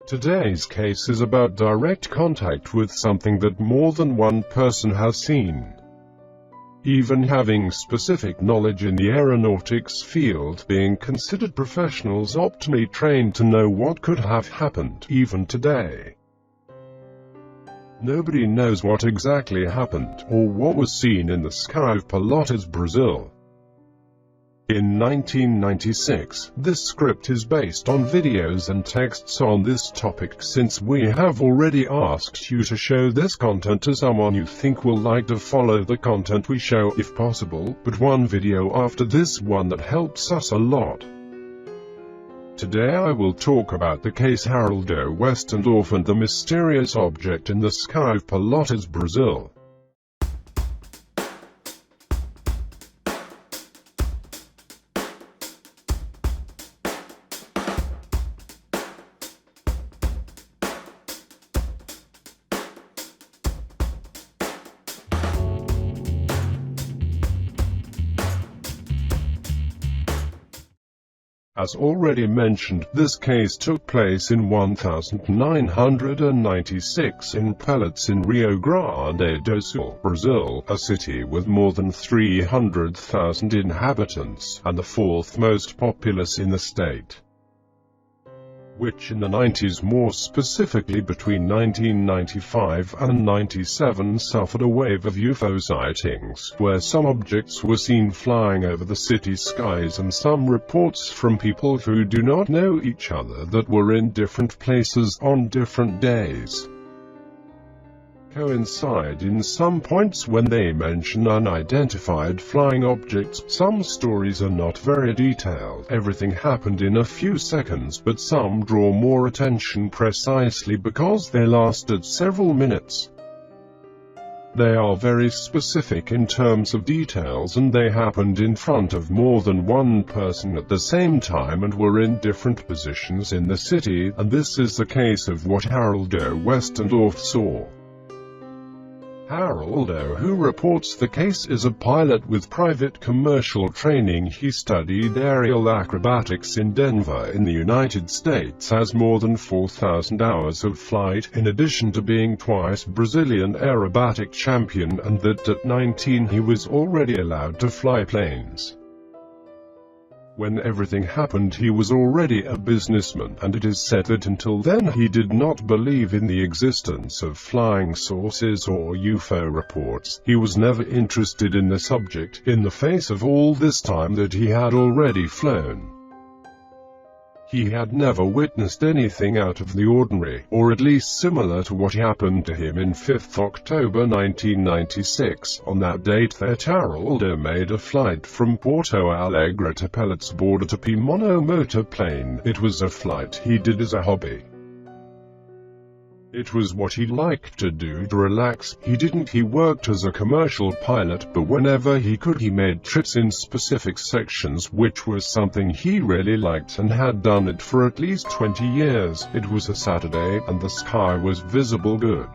Today's case is about direct contact with something that more than one person has seen. Even having specific knowledge in the aeronautics field, being considered professionals optimally trained to know what could have happened, even today. Nobody knows what exactly happened, or what was seen in the sky of Pelotas, Brazil. In 1996, this script is based on videos and texts on this topic, since we have already asked you to show this content to someone you think will like to follow the content we show if possible, but one video after this one that helps us a lot. Today I will talk about the case Haroldo Westendorff and the mysterious object in the sky of Pelotas, Brazil. As already mentioned, this case took place in 1996 in Pelotas in Rio Grande do Sul, Brazil, a city with more than 300,000 inhabitants, and the fourth most populous in the state. Which in the 90s, more specifically between 1995 and 97, suffered a wave of UFO sightings, where some objects were seen flying over the city's skies, and some reports from people who do not know each other that were in different places on different days coincide in some points when they mention unidentified flying objects. Some stories are not very detailed. Everything happened in a few seconds, but some draw more attention precisely because they lasted several minutes. They are very specific in terms of details, and they happened in front of more than one person at the same time and were in different positions in the city, and this is the case of what Haroldo Westendorff saw. Haroldo, who reports the case, is a pilot with private commercial training. He studied aerial acrobatics in Denver in the United States, has more than 4,000 hours of flight, in addition to being twice Brazilian aerobatic champion, and that at 19 he was already allowed to fly planes. When everything happened, he was already a businessman, and it is said that until then he did not believe in the existence of flying saucers or UFO reports. He was never interested in the subject, in the face of all this time that he had already flown. He had never witnessed anything out of the ordinary, or at least similar to what happened to him in 5th October 1996. On that date that Haroldo made a flight from Porto Alegre to Pelotas border to P monomotor plane. It was a flight he did as a hobby. It was what he liked to do to relax. He worked as a commercial pilot, but whenever he could he made trips in specific sections, which was something he really liked and had done it for at least 20 years. It was a Saturday, and the sky was visible good.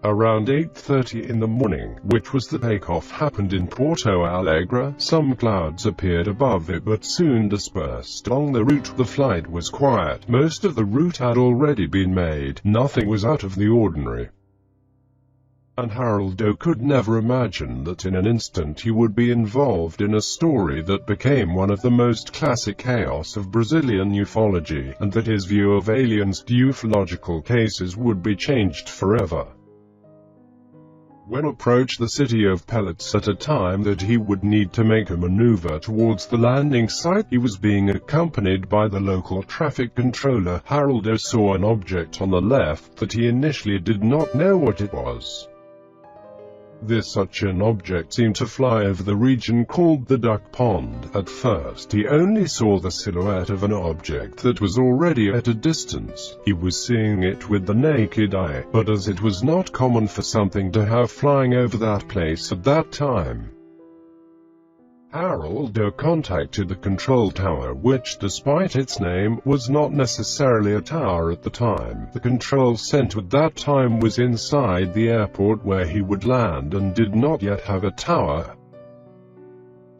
Around 8:30 in the morning, which was the takeoff, happened in Porto Alegre. Some clouds appeared above it, but soon dispersed. Along the route, the flight was quiet. Most of the route had already been made. Nothing was out of the ordinary. And Haroldo could never imagine that in an instant he would be involved in a story that became one of the most classic chaos of Brazilian ufology, and that his view of aliens and ufological cases would be changed forever. When approached the city of Pelotas at a time that he would need to make a maneuver towards the landing site, he was being accompanied by the local traffic controller. Haroldo saw an object on the left that he initially did not know what it was. Such an object seemed to fly over the region called the Duck Pond. At first he only saw the silhouette of an object that was already at a distance. He was seeing it with the naked eye, but as it was not common for something to have flying over that place at that time, Haroldo contacted the control tower, which, despite its name, was not necessarily a tower at the time. The control center at that time was inside the airport where he would land and did not yet have a tower.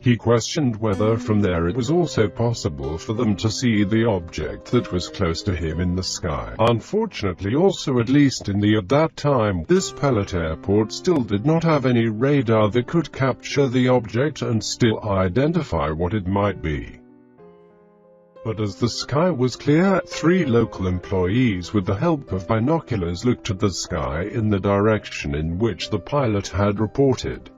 He questioned whether from there it was also possible for them to see the object that was close to him in the sky. Unfortunately, also at least at that time, this pellet airport still did not have any radar that could capture the object and still identify what it might be. But as the sky was clear, 3 local employees with the help of binoculars looked at the sky in the direction in which the pilot had reported.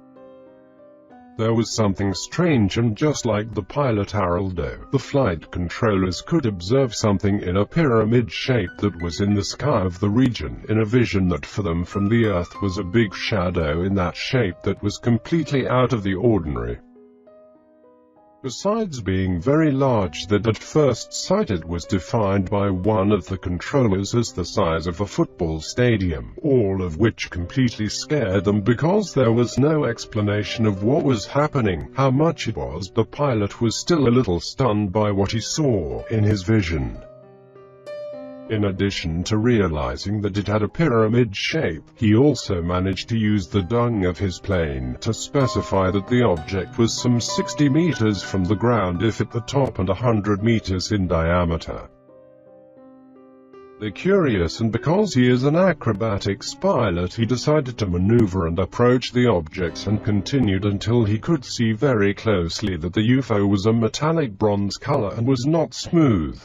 There was something strange, and just like the pilot Haroldo, the flight controllers could observe something in a pyramid shape that was in the sky of the region, in a vision that for them from the Earth was a big shadow in that shape that was completely out of the ordinary. Besides being very large, that at first sight it was defined by one of the controllers as the size of a football stadium, all of which completely scared them because there was no explanation of what was happening, how much it was. The pilot was still a little stunned by what he saw in his vision. In addition to realizing that it had a pyramid shape, he also managed to use the dung of his plane to specify that the object was some 60 meters from the ground if at the top and 100 meters in diameter. Curious, and because he is an acrobatics pilot, he decided to maneuver and approach the object and continued until he could see very closely that the UFO was a metallic bronze color and was not smooth.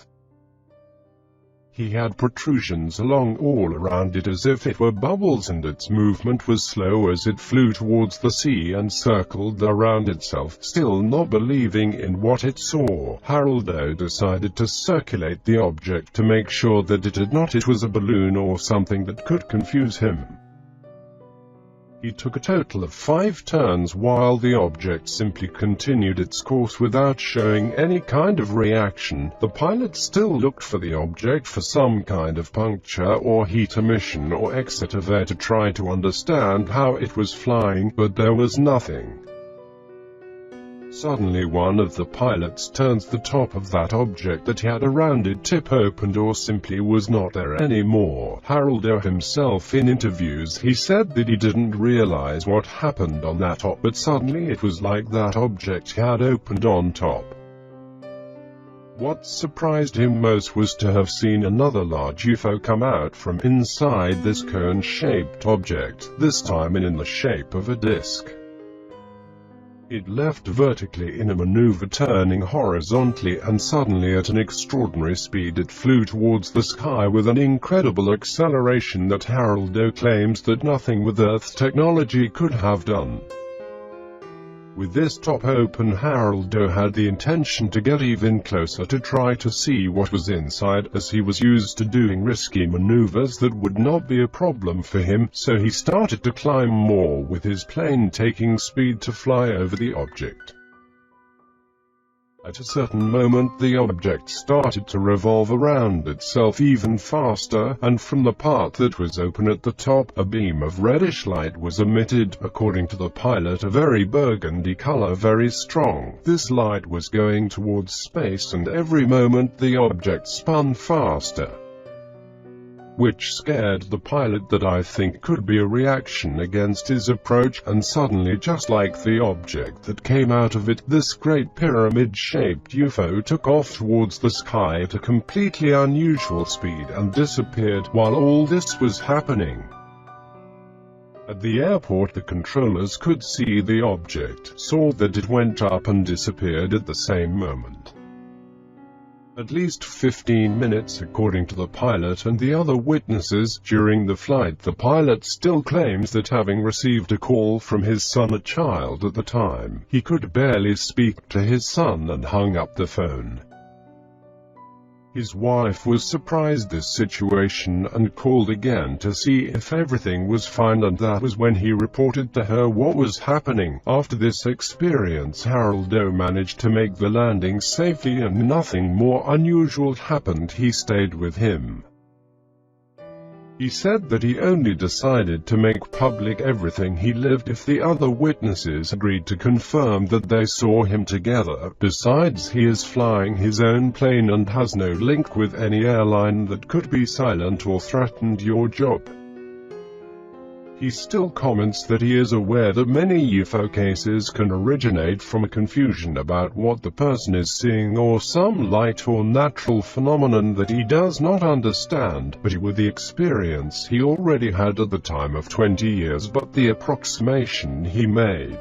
He had protrusions along all around it as if it were bubbles, and its movement was slow as it flew towards the sea and circled around itself. Still not believing in what it saw, Haroldo decided to circulate the object to make sure that it was a balloon or something that could confuse him. He took a total of 5 turns while the object simply continued its course without showing any kind of reaction. The pilot still looked for the object for some kind of puncture or heat emission or etc. to try to understand how it was flying, but there was nothing. Suddenly one of the pilots turns the top of that object that had a rounded tip opened or simply was not there anymore. Haroldo himself in interviews, he said that he didn't realize what happened on that top, but suddenly it was like that object had opened on top. What surprised him most was to have seen another large UFO come out from inside this cone-shaped object, this time in the shape of a disc. It left vertically in a maneuver, turning horizontally, and suddenly at an extraordinary speed it flew towards the sky with an incredible acceleration that Haroldo claims that nothing with Earth technology could have done. With this top open, Haroldo had the intention to get even closer to try to see what was inside, as he was used to doing risky maneuvers that would not be a problem for him, so he started to climb more with his plane taking speed to fly over the object. At a certain moment the object started to revolve around itself even faster, and from the part that was open at the top, a beam of reddish light was emitted, according to the pilot a very burgundy color, very strong. This light was going towards space, and every moment the object spun faster, which scared the pilot that I think could be a reaction against his approach, and suddenly, just like the object that came out of it, this great pyramid-shaped UFO took off towards the sky at a completely unusual speed and disappeared. While all this was happening at the airport, the controllers could see the object, saw that it went up and disappeared at the same moment. At least 15 minutes, according to the pilot and the other witnesses. During the flight, the pilot still claims that having received a call from his son, a child at the time, he could barely speak to his son and hung up the phone. His wife was surprised this situation and called again to see if everything was fine, and that was when he reported to her what was happening. After this experience, Haroldo managed to make the landing safely and nothing more unusual happened. He stayed with him. He said that he only decided to make public everything he lived if the other witnesses agreed to confirm that they saw him together. Besides, he is flying his own plane and has no link with any airline that could be silent or threatened your job. He still comments that he is aware that many UFO cases can originate from a confusion about what the person is seeing or some light or natural phenomenon that he does not understand, but with the experience he already had at the time of 20 years but the approximation he made.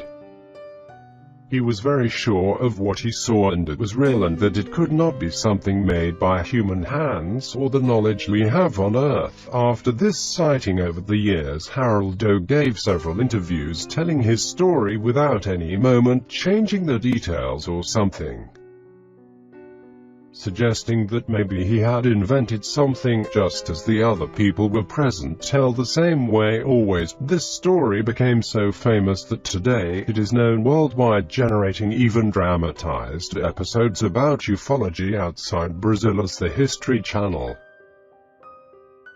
He was very sure of what he saw and it was real and that it could not be something made by human hands or the knowledge we have on Earth. After this sighting over the years, Haroldo gave several interviews telling his story without any moment changing the details or something, suggesting that maybe he had invented something just as the other people were present tell the same way always. This story became so famous that today it is known worldwide, generating even dramatized episodes about ufology outside Brazil as the History Channel.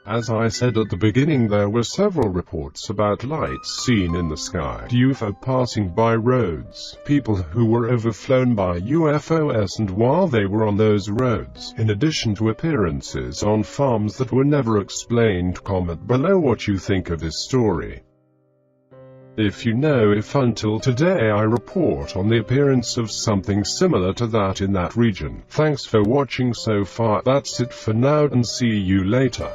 As I said at the beginning, there were several reports about lights seen in the sky, UFO passing by roads, people who were overflown by UFOs and while they were on those roads, in addition to appearances on farms that were never explained. Comment below what you think of this story. If you know if until today I report on the appearance of something similar to that in that region. Thanks for watching so far. That's it for now and see you later.